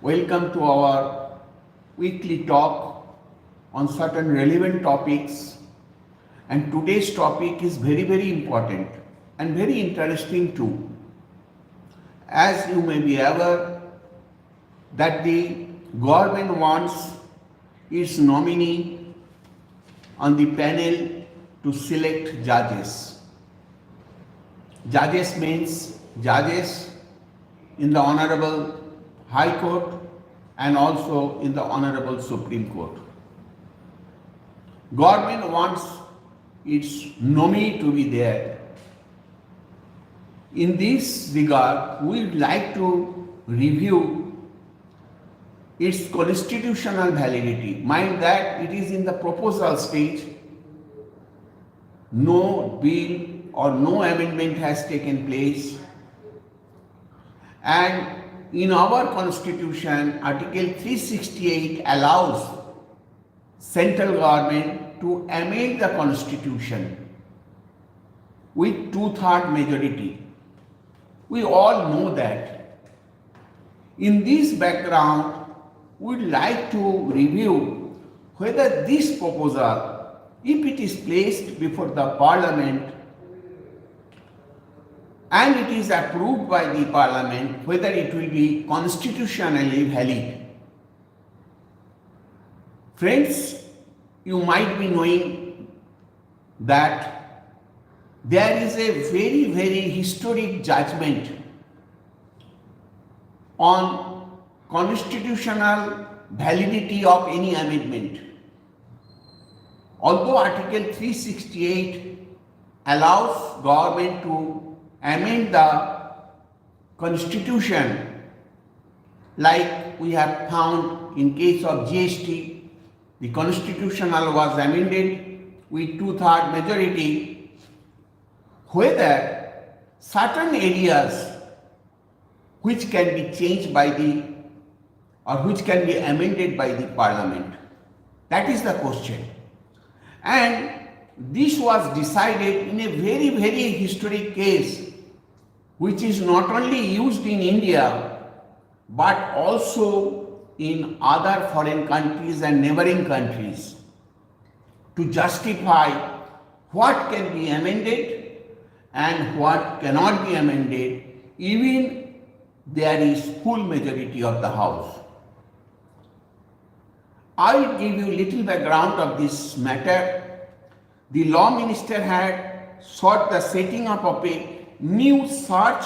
Welcome to our weekly talk on certain relevant topics. And today's topic is very important and very interesting too. As you may be aware that the government wants its nominee on the panel to select judges. Judges means judges in the Honorable High Court and also in the Honorable Supreme Court. Government wants its nominee to be there. In this regard, we would like to review its constitutional validity. Mind that it is in the proposal stage. No bill or no amendment has taken place. And in our constitution, Article 368 allows central government to amend the constitution with two-thirds majority. We all know that. In this background, we would like to review whether this proposal, if it is placed before the Parliament and it is approved by the Parliament, whether it will be constitutionally valid. Friends, you might be knowing that there is a very historic judgment on constitutional validity of any amendment. Although Article 368 allows government to amend the constitution, like we have found in case of GST, the constitutional was amended with two-thirds majority, whether certain areas which can be changed by the or which can be amended by the Parliament. That is the question. And this was decided in a very historic case which is not only used in India but also in other foreign countries and neighboring countries to justify what can be amended and what cannot be amended, even there is full majority of the House. I will give you little background of this matter. The Law Minister had sought the setting up of a new search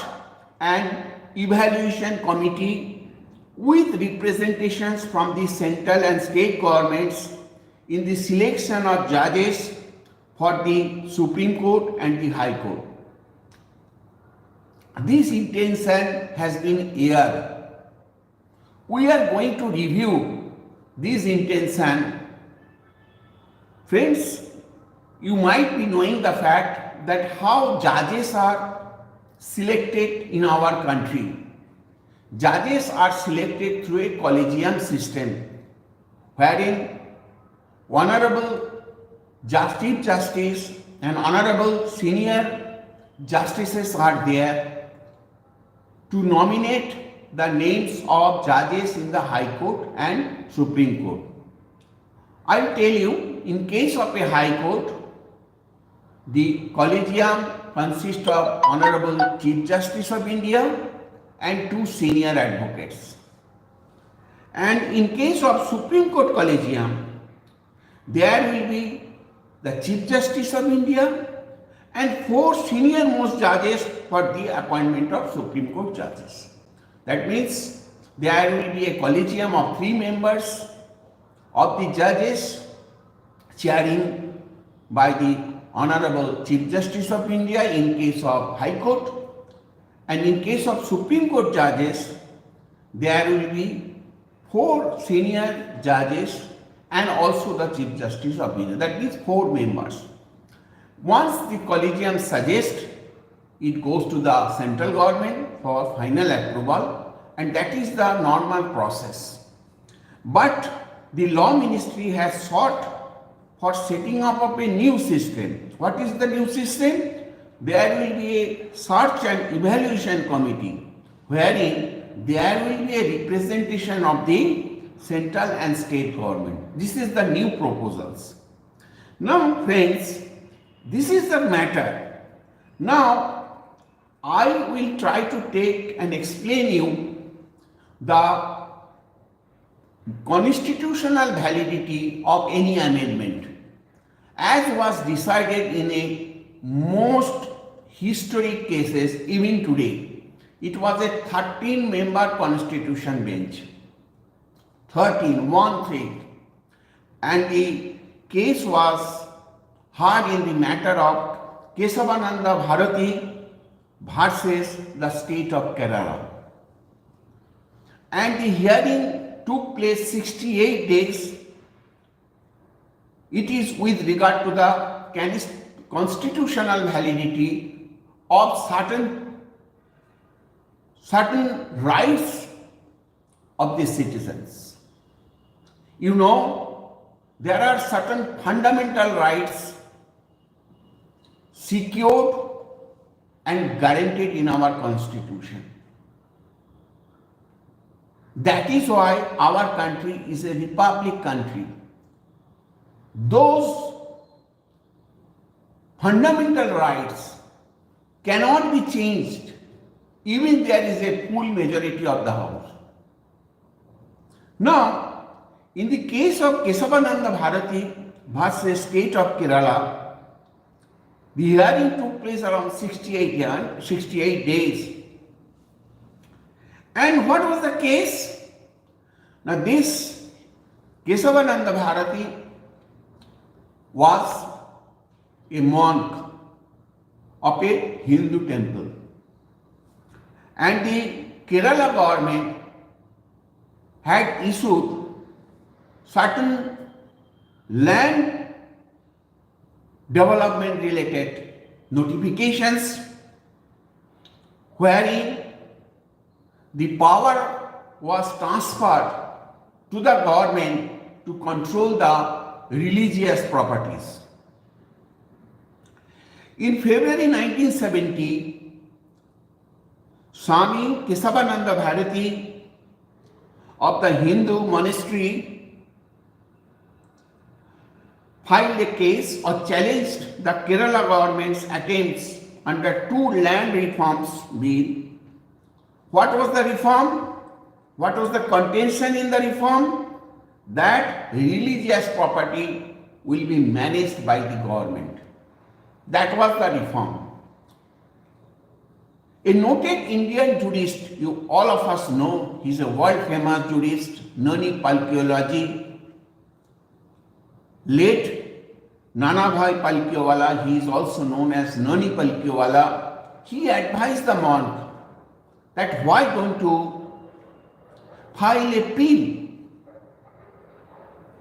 and evaluation committee with representations from the central and state governments in the selection of judges for the Supreme Court and the High Court. This intention has been aired. We are going to review this intention. Friends, you might be knowing the fact that how judges are selected in our country. Judges are selected through a collegium system, wherein Honorable Chief Justice and Honorable Senior Justices are there to nominate the names of judges in the High Court and Supreme Court. I will tell you, in case of a High Court, the collegium consists of Honorable Chief Justice of India and two senior advocates. And in case of Supreme Court collegium, there will be the Chief Justice of India and four senior most judges for the appointment of Supreme Court judges. That means there will be a collegium of 3 members of the judges chairing by the Honorable Chief Justice of India in case of High Court, and in case of Supreme Court judges, there will be 4 senior judges and also the Chief Justice of India. That means 4 members. Once the collegium suggests, it goes to the central government for final approval, and that is the normal process. But the Law Ministry has sought for setting up of a new system. What is the new system? There will be a search and evaluation committee wherein there will be a representation of the central and state government. This is the new proposals. Now friends, this is the matter. Now I will try to take and explain you the constitutional validity of any amendment as was decided in a most historic cases even today. It was a 13-member constitution bench. 13, 1/3. And the case was heard in the matter of Kesavananda Bharati versus the state of Kerala. And the hearing took place 68 days. It is with regard to the constitutional validity of certain rights of the citizens. You know, there are certain fundamental rights secured and guaranteed in our constitution. That is why our country is a republic country. Those fundamental rights cannot be changed even there is a full majority of the house. Now, in the case of Kesavananda Bharati versus state of Kerala, the hearing took place around 68 days. And what was the case? Now this Kesavananda Bharati was a monk of a Hindu temple. And the Kerala government had issued certain land development related notifications wherein the power was transferred to the government to control the religious properties. In February 1970, Swami Kesavananda Bharati of the Hindu monastery filed a case or challenged the Kerala government's attempts under two land reforms bill. What was the reform? What was the contention in the reform? That religious property will be managed by the government. That was the reform. A noted Indian jurist, you all of us know, he is a world famous jurist, Nani Palkiology, late Nanabhai Palkiwala, he is also known as Nani Palkiwala. He advised the monk that why don't you file a appeal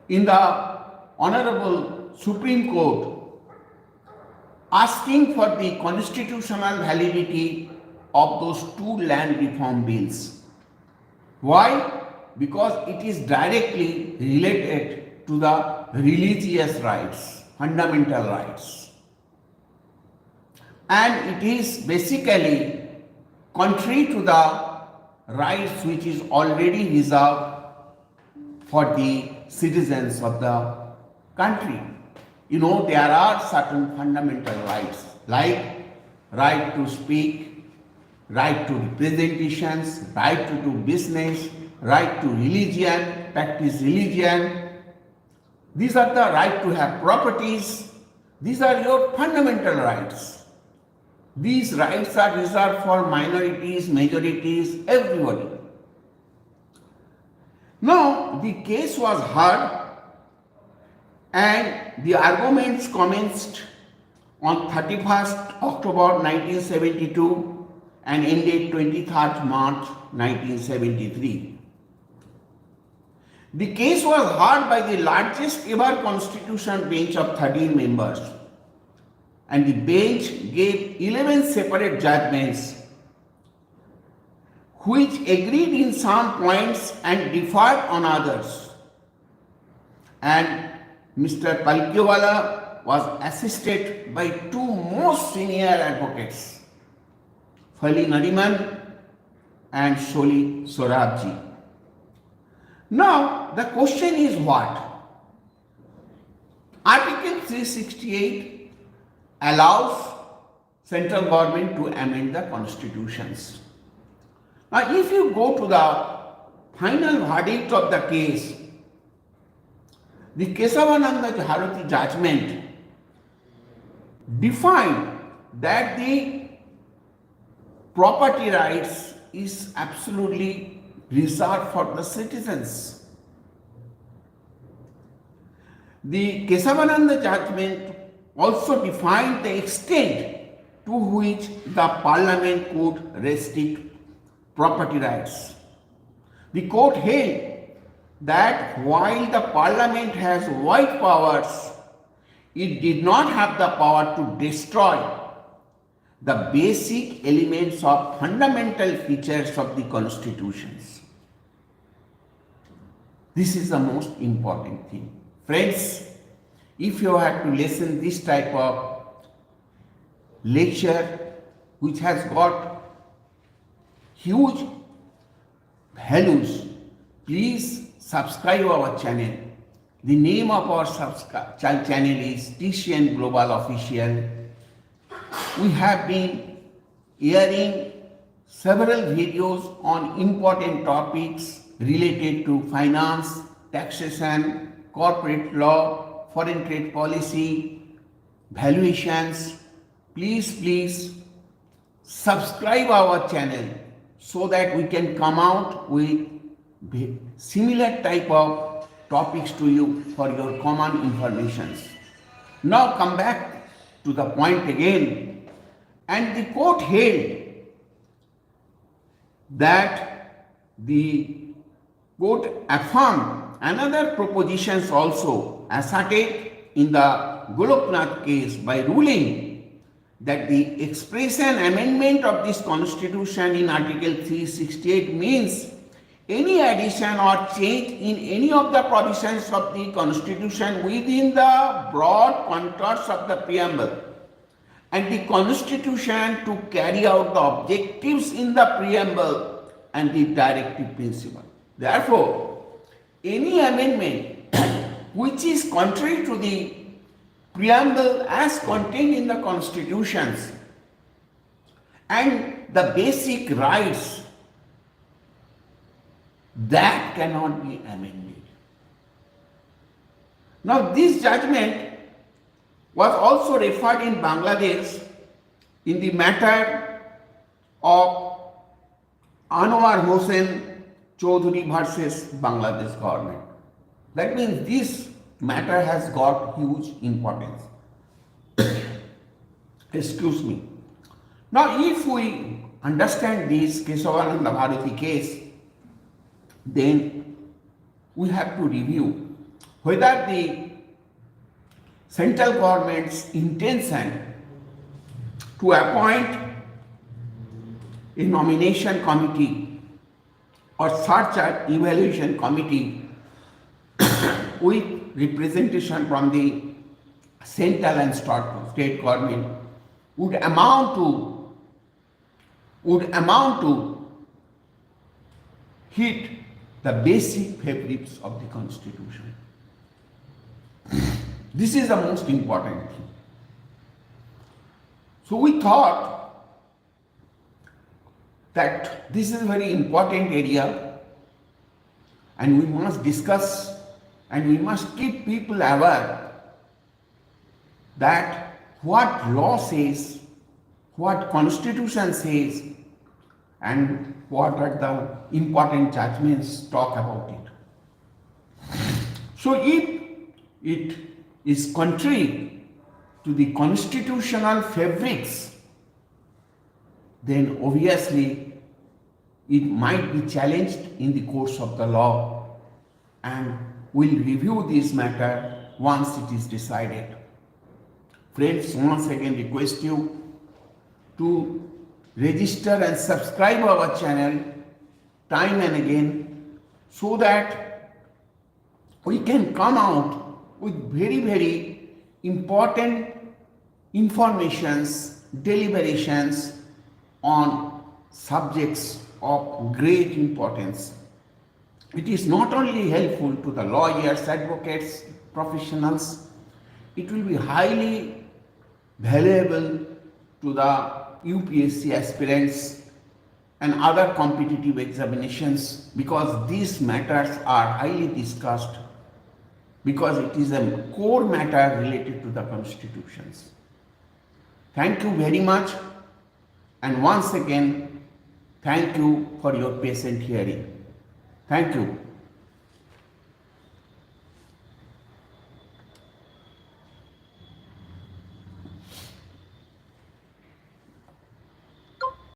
in the Honorable Supreme Court asking for the constitutional validity of those two land reform bills. Why? Because it is directly related to the religious rights, fundamental rights. And it is basically contrary to the rights which is already reserved for the citizens of the country. You know, there are certain fundamental rights like right to speak, right to representations, right to do business, right to religion, practice religion. These are the right to have properties. These are your fundamental rights. These rights are reserved for minorities, majorities, everybody. Now, the case was heard and the arguments commenced on 31st October 1972 and ended 23rd March 1973. The case was heard by the largest ever constitution bench of 13 members, and the bench gave 11 separate judgments which agreed in some points and differed on others. And Mr. Palkiwala was assisted by two most senior advocates, Fali Nariman and Sholi Sorabji. Now the question is what? Article 368 allows central government to amend the constitutions. Now if you go to the final verdict of the case, the Kesavananda Bharati judgment defined that the property rights is absolutely reserved for the citizens. The Kesavananda judgment also defined the extent to which the parliament could restrict property rights. The court held that while the parliament has wide powers, it did not have the power to destroy the basic elements of fundamental features of the constitutions. This is the most important thing. Friends, if you have to listen this type of lecture which has got huge values, please subscribe our channel. The name of our channel is TCN Global Official. We have been airing several videos on important topics related to finance, taxation, corporate law, foreign trade policy, valuations. Please subscribe our channel so that we can come out with similar type of topics to you for your common informations. Now come back to the point again, and the court held that the court affirmed another propositions also asserted in the Goloknath case by ruling that the expression amendment of this constitution in Article 368 means any addition or change in any of the provisions of the constitution within the broad contours of the preamble and the constitution to carry out the objectives in the preamble and the directive principle. Therefore, any amendment which is contrary to the preamble as contained in the constitutions and the basic rights, that cannot be amended. Now this judgment was also referred in Bangladesh in the matter of Anwar Hossain Chaudhary versus Bangladesh government. That means this matter has got huge importance. Excuse me. Now if we understand this Kesavananda Bharati case, then we have to review whether the central government's intention to appoint a nomination committee or search and evaluation committee with representation from the central and state government would amount to hit the basic fabrics of the constitution. This is the most important thing. So we thought that this is a very important area and we must discuss and we must keep people aware that what law says, what constitution says, and what are the important judgments talk about it. So if it is contrary to the constitutional fabrics, then obviously it might be challenged in the course of the law, and we'll review this matter once it is decided. Friends, once again request you to register and subscribe our channel time and again so that we can come out with very important informations, deliberations on subjects of great importance. It is not only helpful to the lawyers, advocates, professionals, it will be highly valuable to the UPSC aspirants and other competitive examinations because these matters are highly discussed because it is a core matter related to the constitutions. Thank you very much, and once again, thank you for your patient hearing. Thank you.